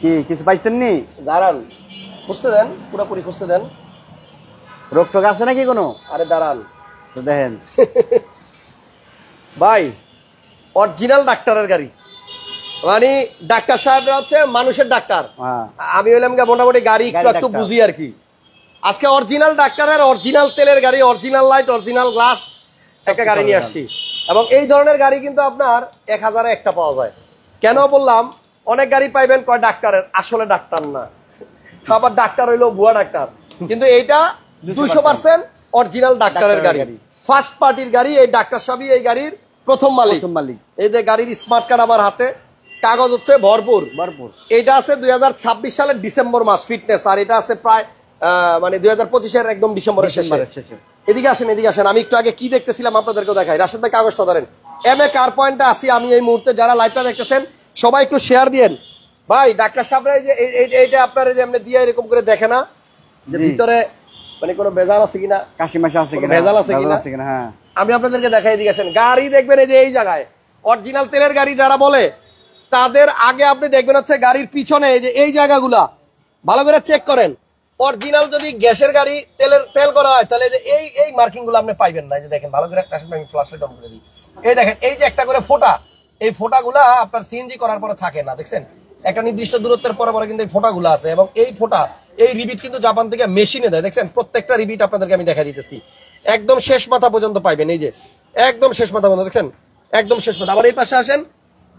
কি কিছু পাইছেন নি? দাঁড়ান, খুঁজতে দেন, পুরোপুরি খুঁজতে দেন। রোগ টোক আছে নাকি কোনো? আরে দাঁড়ান তো দেখেন ভাই, অরিজিনাল ডাক্তারের গাড়ি, মানে ডাক্তার সাহেবরা হচ্ছে মানুষের ডাক্তার, আমি হইলাম মোটামুটি গাড়ি একটু বুঝি আর কি। আজকে অরিজিনাল ডাক্তারের অরিজিনাল তেলের গাড়ি, অরিজিনাল লাইট, অরিজিনাল গ্লাস একটা গাড়ি নিয়ে আসছি। এবং এই ধরনের গাড়ি কিন্তু আপনার 1000-এ একটা পাওয়া যায়। কেন বললাম? অনেক গাড়ি পাইবেন কয় ডাক্তারের, আসলে ডাক্তার না, আবার ডাক্তার হইলো ভুয়া ডাক্তার। কিন্তু এইটা 200% অরিজিনাল ডাক্তারের গাড়ি, ফার্স্ট পার্টির গাড়ি। এই ডাক্তার সাহেবই এই গাড়ির প্রথম মালিক। এই যে গাড়ির স্মার্ট কার্ড আমার হাতে, কাগজ হচ্ছে ভরপুর। এটা আছে 2026 সালের ডিসেম্বর মাস ফিটনেস, আর এটা আছে প্রায় মানে 2025-এর একদম ডিসেম্বরের শেষে। এদিকে আসেন, এদিকে আসেন, আমি একটু আগে কি দেখতেছিলাম আপনাদেরকেও দেখাই। রাশেদ ভাই কাগজটা ধরেন। এম এ কার পয়েন্টে আসি আমি এই মুহূর্তে, যারা লাইভটা দেখতেছেন সবাই একটু শেয়ার দিয়েন ভাই। ডাক্তার সাহেবরা যে এইটা আপনার যে এমনি দিয়ে এরকম করে দেখে না যে ভিতরে মানে কোনো ভেজাল আছে কিনা, কাশিমাশা আছে কিনা, ভেজাল আছে কিনা। হ্যাঁ, আমি আপনাদেরকে দেখাই। এদিকে আসেন, গাড়ি দেখবেন এই যে এই জায়গায় অরিজিনাল তেলের গাড়ি যারা বলে তাদের আগে আপনি দেখবেন হচ্ছে গাড়ির পিছনে এই যে এই জায়গাগুলা ভালো করে চেক করেন। অরিজিনাল যদি গ্যাসের গাড়ি তেল করা হয় তাহলে এই মার্কিং গুলো আপনি পাইবেন না। যে দেখেন ভালো করে ফ্ল্যাশলাইট অন করে দিই, এই দেখেন এই যে একটা করে ফোঁটা, এই ফোঁটাগুলা আপনার সিএনজি করার পরে থাকে না, দেখছেন একটা নির্দিষ্ট দূরত্বের পরে পরে কিন্তু এই ফোঁটাগুলো আছে। এবং এই ফোঁটা, এই রিবিট কিন্তু জাপান থেকে মেশিনে দেয়, দেখছেন প্রত্যেকটা রিবিট আপনাদেরকে আমি দেখা দিতেছি। একদম শেষ মাথা পর্যন্ত পাইবেন, এই যে একদম শেষ মাথা পর্যন্ত, দেখছেন একদম শেষ মাথা। আবার এই পাশে আসেন,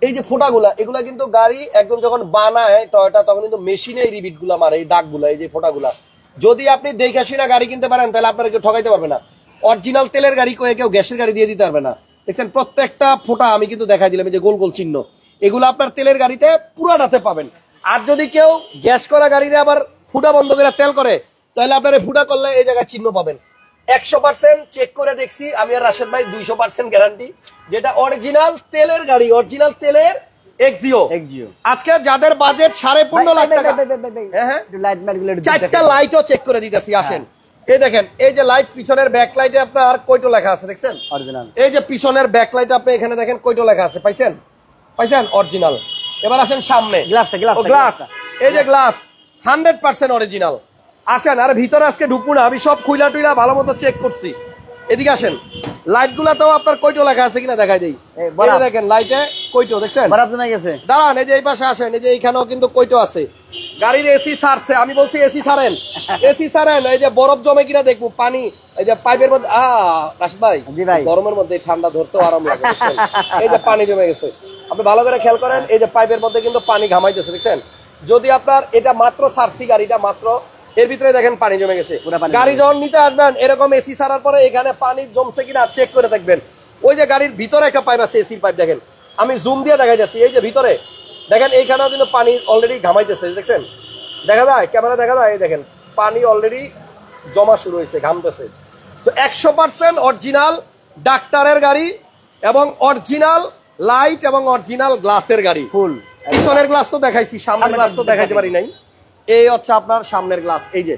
এই যে ফোঁটাগুলা, এগুলা কিন্তু গাড়ি একদম যখন বানায় টয়োটা তখন কিন্তু মেশিনে এই রিবিট গুলা মারে, এই দাগগুলা, এই যে ফোঁটাগুলা। যদি আপনি দেখে শুনে গাড়ি কিনতে পারেন তাহলে আপনারা কেউ ঠকাইতে পারবে না। অরিজিনাল তেলের গাড়ি কয়ে কেউ গ্যাসের গাড়ি দিয়ে দিতে পারবে না। দেখছেন প্রত্যেকটা ফোঁটা আমি কিন্তু দেখাই দিলাম, এই যে গোল গোল চিহ্ন, এগুলো আপনার তেলের গাড়িতে পুরাটাতে পাবেন। আর যদি কেউ গ্যাস করা গাড়িতে আবার ফুটা বন্ধ করে তেল করে তাহলে আপনার ফুটা করলে এই জায়গায় চিহ্ন পাবেন। 100% চেক করে দেখছি আমি আর রাশেদ ভাই, 200% গ্যারান্টি, যেটা অরিজিনাল তেলের গাড়ি, অরিজিনাল তেলের এক্সিও। আজকে যাদের বাজেট 15.5 লাখ টাকা, চারটা লাইটও চেক করে দিতেছি, আসেন। এই দেখেন এই যে লাইট, পিছনের ব্যাক লাইটে আপনার কয়টো লেখা আছে দেখছেন অরিজিনাল। এই যে পিছনের ব্যাক লাইট আপনি এখানে দেখেন কয়টো লেখা আছে, পাইছেন পাইছেন অরিজিনাল। এবার আসেন সামনে, গ্লাস, এই যে গ্লাস 100% অরিজিনাল। আসেন, আর ভিতরে আজকে ঢুকবো না, আমি সব খুইলা টুইলা ভালো মতো চেক করছি। এদিকে আসেন, লাইট গুলাতেও আপনার কয়টো লেখা আছে কিনা দেখাই দেই। দেখেন লাইটে কয়টো দেখছেন, দাঁড়ান এই যে এই পাশে আসেন, এই যে এইখানেও কিন্তু কয়টো আছে। গাড়ির এসি ছাড়ছে, আমি বলছি এসি ছাড়েন, এসি ছাড়েন। এই যে বরফ জমে কিনা দেখবো, পানি এই যে পাইপের মধ্যে, রাশেদ ভাই গরমের মধ্যে ঠান্ডা ধরতেও আরাম লাগে, এই যে পানি জমে গেছে, আপনি ভালো করে খেয়াল করেন। এই যে পাইপের মধ্যে কিন্তু পানি ঘামাইতেছে, দেখছেন। যদি আপনার এটা মাত্র ছাড়ছি গাড়িটা মাত্র, এর ভিতরে দেখেন পানি জমে গেছে। গাড়ি যখন নিতে আসবেন এরকম এসি ছাড়ার পরে এখানে পানি জমছে কিনা চেক করে দেখবেন। ওই যে গাড়ির ভিতরে একটা পাইপ আছে, এসির পাইপ, দেখেন আমি জুম দিয়ে দেখাই যাচ্ছি, এই যে ভিতরে দেখেন এইখানেও কিন্তু পানি অলরেডি ঘামাইতেছে, দেখছেন দেখা যায়, ক্যামেরা দেখা যায়, এই দেখেন পানি অলরেডি জমা শুরু হয়েছে, ঘামতেছে। তো 100% অরিজিনাল ডাক্তারের গাড়ি এবং অরিজিনাল লাইট এবং অরিজিনাল গ্লাসের গাড়ি। ফুল পিছনের গ্লাস তো দেখাইছি, সামনের গ্লাস তো দেখাইতে পারি নাই। এই হচ্ছে আপনার সামনের গ্লাস, এই যে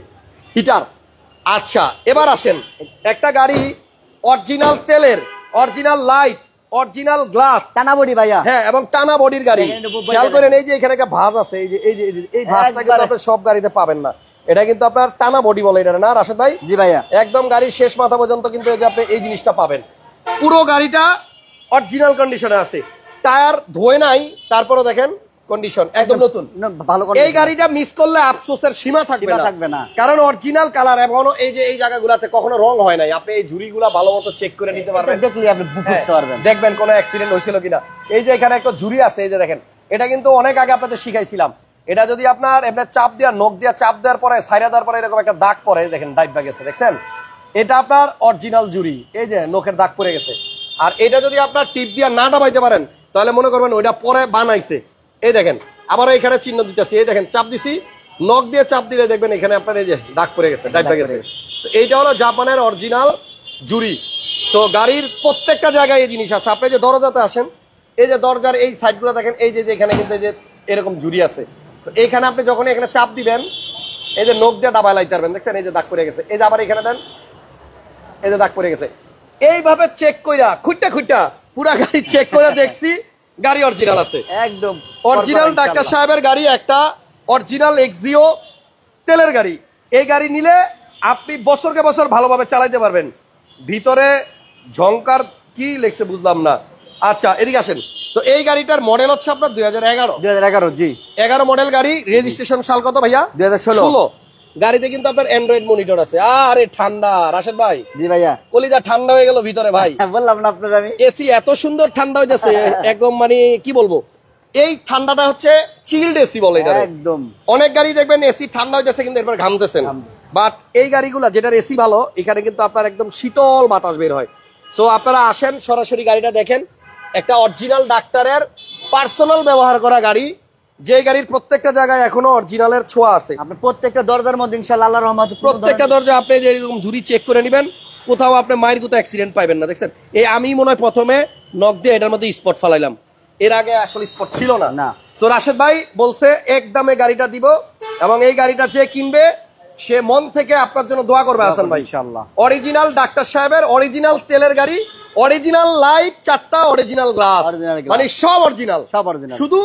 হিটার। আচ্ছা এবার আসেন, একটা গাড়ি অরিজিনাল তেলের, অরিজিনাল লাইট, অরিজিনাল গ্লাস, টানা বডি ভাইয়া, হ্যাঁ, এবং টানা বডির গাড়ি। খেয়াল করেন এই যে এখানে একটা ভাঁজ আছে, এই যে এই ভাঁজটা কিন্তু আপনি সব গাড়িতে পাবেন না, এটা কিন্তু আপনার টানা বডি বলে এটা না রাশেদ ভাই? জি ভাইয়া, একদম গাড়ির শেষ মাথা পর্যন্ত কিন্তু এই যে আপনি এই জিনিসটা পাবেন। পুরো গাড়িটা অরিজিনাল কন্ডিশনে আছে, টায়ার ধোয়ে নাই, তারপরও দেখেন কন্ডিশন একদম নতুন, ভালো। এই গাড়িটা মিস করলে আফসোসের সীমা থাকবে না, কারণ অরিজিনাল কালার, এখনো এই যে এই জায়গাগুলোতে কখনো রং হয় নাই। আপনি এই ঝুড়িগুলা ভালো মতো চেক করে নিতে পারবেন, দেখলে আপনি বুঝতে পারবেন, দেখবেন কোনো অ্যাক্সিডেন্ট হয়েছিল কিনা। এই যে এখানে একটা ঝুড়ি আছে, এই যে দেখেন, এটা কিন্তু অনেক আগে আপনাদের শিখাইছিলাম। এটা যদি আপনার এমনি চাপ দেওয়া, নখ দিয়ে চাপ দেওয়ার পরে, সাইরা দেওয়ার পরে এরকম একটা দাগ পরে, দেখেন ডাইবা গেছে, দেখছেন এটা আপনার অরিজিনাল ঝুড়ি, এই যে নখের দাগ পড়ে গেছে। আর এটা যদি আপনার টিপ দিয়ে না ডাবাইতে পারেন তাহলে মনে করবেন ওইটা পরে বানাইছে। এই দেখেন আবার এখানে চিহ্ন দিতেছি, এই দেখেন চাপ দিছি, নখ দিয়ে চাপ দিলে দেখবেন এখানে আপনার এই যে দাগ পড়ে গেছে, ডাইবা গেছে। এইটা হলো জাপানের অরিজিনাল ঝুড়ি। সো গাড়ির প্রত্যেকটা জায়গায় এই জিনিস আছে। আপনি যে দরজাতে আসেন, এই যে দরজার এই সাইডগুলো দেখেন, এই যে এখানে কিন্তু এই যে এরকম ঝুড়ি আছে। তো এইখানে আপনি যখন এখানে চাপ দিবেন, এই যে নখ দিয়ে ডাবায় লাইতে পারবেন, দেখছেন এই যে দাগ পড়ে গেছে। এই যে আবার এখানে দেন, এই যে দাগ পড়ে গেছে। এইভাবে চেক কইরা খুঁটটা পুরা গাড়ি চেক করে দেখছি গাড়ি অরিজিনাল আছে, একদম অরিজিনাল ডাক্তার সাহেবের গাড়ি। একটা অরিজিনাল এক্সিও তেলের গাড়ি। এই গাড়ি নিলে আপনি বছরকে বছর ভালোভাবে চালাইতে পারবেন। ভিতরে ঝংকার কি লেখছে বুঝলাম না। আচ্ছা এদিকে আসেন। তো এই গাড়িটার মডেল হচ্ছে আপনার 2011। 2011 জি। 11 মডেল গাড়ি। রেজিস্ট্রেশন সাল কত ভাইয়া? 2016। গাড়িতে কিন্তু আপনার অ্যান্ড্রয়েড মনিটর আছে। আরে ঠান্ডা রাশেদ ভাই। জি ভাইয়া। কলিজা ঠান্ডা হয়ে গেল ভিতরে ভাই। বললাম না আপনার আমি। এসি এত সুন্দর ঠান্ডা হয়ে যাচ্ছে একদম মানে কি বলবো, এই ঠান্ডাটা হচ্ছে চিল্ড এসি বলে এটা একদম। অনেক গাড়ি দেখবেন এসি ঠান্ডা হয়ে যাচ্ছে কিন্তু এরপর ঘামতেছেন, বাট এই গাড়িগুলা যেটার এসি ভালো এখানে কিন্তু আপনার একদম শীতল বাতাস বের হয়। সো আপনারা আসেন সরাসরি গাড়িটা দেখেন। একটা অরিজিনাল ডাক্তারের পার্সোনাল ব্যবহার করা গাড়ি, যে গাড়ির প্রত্যেকটা জায়গায় এখনো অরিজিনালের ছোঁয়া আছে। আপনি প্রত্যেকটা দরজার মধ্যে ইনশাআল্লাহ আল্লাহর রহমতে প্রত্যেকটা দরজা আপনি যে এরকম ঝুরি চেক করে নেবেন, কোথাও আপনি মায়ের কোথাও অ্যাক্সিডেন্ট পাইবেন না। দেখছেন এই আমি মনে হয় প্রথমে নক দিয়ে এটার মধ্যে স্পট ফালাইলাম, এর আগে আসলে স্পট ছিল না। সো রাশেদ ভাই বলছে এক দামে গাড়িটা দিব, এবং এই গাড়িটা যে কিনবে সে মন থেকে আপনার জন্য দোয়া করবে হাসান ভাই ইনশাআল্লাহ। অরিজিনাল ডাক্তার সাহেবের অরিজিনাল তেলের গাড়ি, অরিজিনাল লাইট, 4টা অরিজিনাল গ্লাস, মানে সব অরিজিনাল, শুধু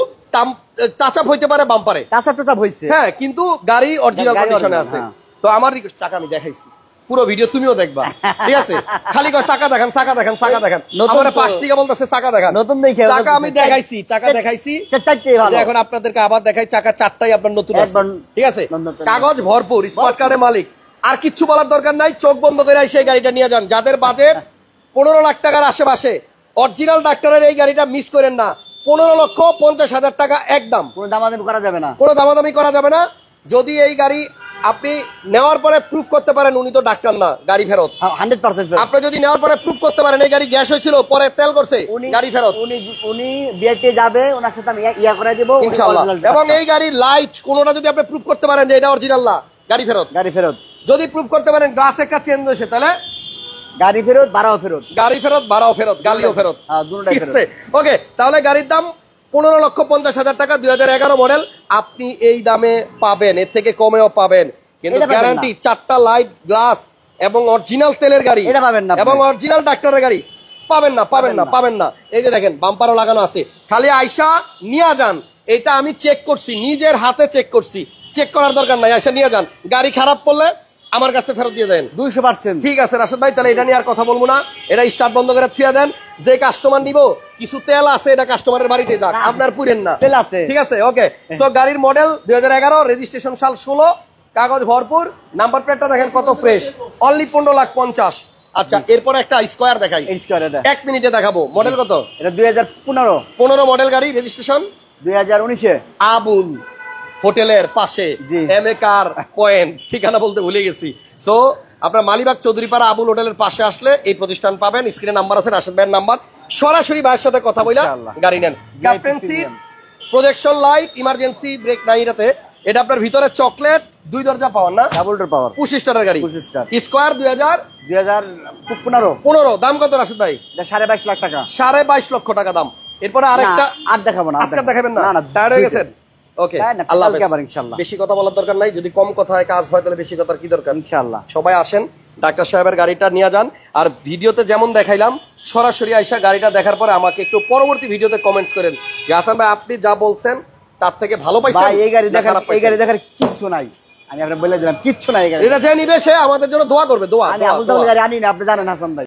টাচ আপ হইতে পারে বাম্পারে, টাচ আপ হইছে হ্যাঁ, কিন্তু গাড়ি অরিজিনাল কন্ডিশনে আছে। তো আমার চাকা আমি দেখাইছি, পুরো ভিডিও তুমিও দেখবা, ঠিক আছে? খালি কয় চাকা দেখান, চাকা দেখান, চাকা দেখান, আমার 5 টাকা বলতেছে চাকা দেখান, নতুন দেখে চাকা আমি দেখাইছি, চাকা দেখাইছি, এখন আপনাদেরকে আবার দেখাই, চাকা 4টাই আপনার নতুন আছে, ঠিক আছে? কাগজ ভরপুর, স্মার্ট কার্ডের মালিক, আর কিচ্ছু বলার দরকার নাই। চোখ বন্ধ করে সেই গাড়িটা নিয়ে যান। যাদের বাজেট 15 লাখ টাকার আশেপাশে, অরিজিনাল ডাক্তারের এই গাড়িটা মিস করেন না। 15,50,000 টাকা একদম, কোনো দামাদামি করা যাবে না, কোনো দামাদামি করা যাবে না। যদি এই গাড়ি আপনি নেওয়ার পরে প্রুফ করতে পারেন উনি তো ডাক্তার না, গাড়ি ফেরত 100%। আপনি যদি নেওয়ার পরে প্রুফ করতে পারেন এই গাড়ি গ্যাস হয়েছিল পরে তেল করছে, গাড়ি ফেরত। উনি বিআরটি যাবে, ওনার সাথে আমি ইয়া করে দেব ইনশাআল্লাহ। এবং এই গাড়ির লাইট কোনোটা যদি আপনি প্রুফ করতে পারেন যে এটা অরিজিনাল না, গাড়ি ফেরত, গাড়ি ফেরত। যদি প্রুফ করতে পারেন গ্লাস একটা চেঞ্জ হয়েছে তাহলে গাড়ি ফেরত, ভাড়াও ফেরত, গাড়ি ফেরত, ভাড়াও ফেরত, গালিও ফেরত, ঠিক আছে? ওকে, তাহলে গাড়ির দাম 15,50,000 টাকা, 2011 মডেল। আপনি এই দামে পাবেন, এর থেকে কমেও পাবেন, কিন্তু গ্যারান্টি 4টা লাইট, গ্লাস এবং অরিজিনাল তেলের গাড়ি, এটা পাবেন না, এবং অরিজিনাল ডাক্তারের গাড়ি পাবেন না, পাবেন না, পাবেন না। এই যে দেখেন বাম্পারও লাগানো আছে, খালি আয়শা নিয়ে যান। এটা আমি চেক করছি, নিজের হাতে চেক করছি, চেক করার দরকার নাই, আয়শা নিয়ে যান। গাড়ি খারাপ পড়লে আমার কাছে ফেরত দিয়ে দেন 200%। ঠিক আছে রাশেদ ভাই, তাহলে এটা নিয়ে আর কথা বলবো না, এটা স্টার্ট বন্ধ করে থুয়ে দেন। যে কাস্টমার নিব কিছু তেল আছে, এটা কাস্টমারের বাড়িতে যাক, আপনার পুরেন না, তেল আছে, ঠিক আছে? ওকে, সো গাড়ির মডেল 2011, রেজিস্ট্রেশন সাল 16, কাগজ ভরপুর, নাম্বার প্লেটটা দেখেন কত ফ্রেশ, অনলি 15,50,000। আচ্ছা, এরপর একটা স্কয়ার দেখাই, 1 মিনিটে দেখাবো। মডেল কত? এটা 2015 মডেল গাড়ি, রেজিস্ট্রেশন 2019-এ, আবুল হোটেলের পাশে, এমএ কার পয়েন্ট, ঠিকানা বলতে ভুলে গেছি। সো আপনার মালিবাগ চৌধুরীপাড়া আবুল হোটেলের পাশে আসলে এই প্রতিষ্ঠান পাবেন। স্ক্রিনে নাম্বার আছে, রাশেদ ভাইয়ের নাম্বার, সরাসরি ভাইয়ের সাথে কথা বলে গাড়ি নেন। Captaincy projection light, emergency break নাই এটাতে। এটা আপনার ভিতরে চকলেট, 2 দরজা পাওয়ার না, ডাবল ডোর পাওয়ার, 25 স্টারের গাড়ি, স্কয়ার 2015। দাম কত রাশেদ ভাই? 22.5 লাখ টাকা, 22.5 লক্ষ টাকা দাম। এরপরে আরেকটা আর দেখাবো না, আজকে দেখাবেন না, টায়ার্ড হয়ে গেছেন। ওকে, আল্লাহ হাফেজ, ইনশাআল্লাহ। বেশি কথা বলার দরকার নাই, যদি কম কথায় কাজ হয় তাহলে বেশি কথার কি দরকার? ইনশাআল্লাহ সবাই আসেন, ডাক্তার সাহেবের গাড়িটা নিয়ে যান। আর ভিডিওতে যেমন দেখাইলাম, সরাসরি আইসা গাড়িটা দেখার পরে আমাকে একটু পরবর্তী ভিডিওতে কমেন্টস করেন যে হাসান ভাই আপনি যা বলছেন তার থেকে ভালো পাইছেন, এই গাড়ি দেখার কিচ্ছু নাই, আমি আপনাকে বলে দিলাম কিচ্ছু নাই। এটা যে নিবে সে আমাদের জন্য দোয়া করবে, দোয়া। আমি আবুল গাড়ি আনি না, আপনি জানেন হাসান ভাই।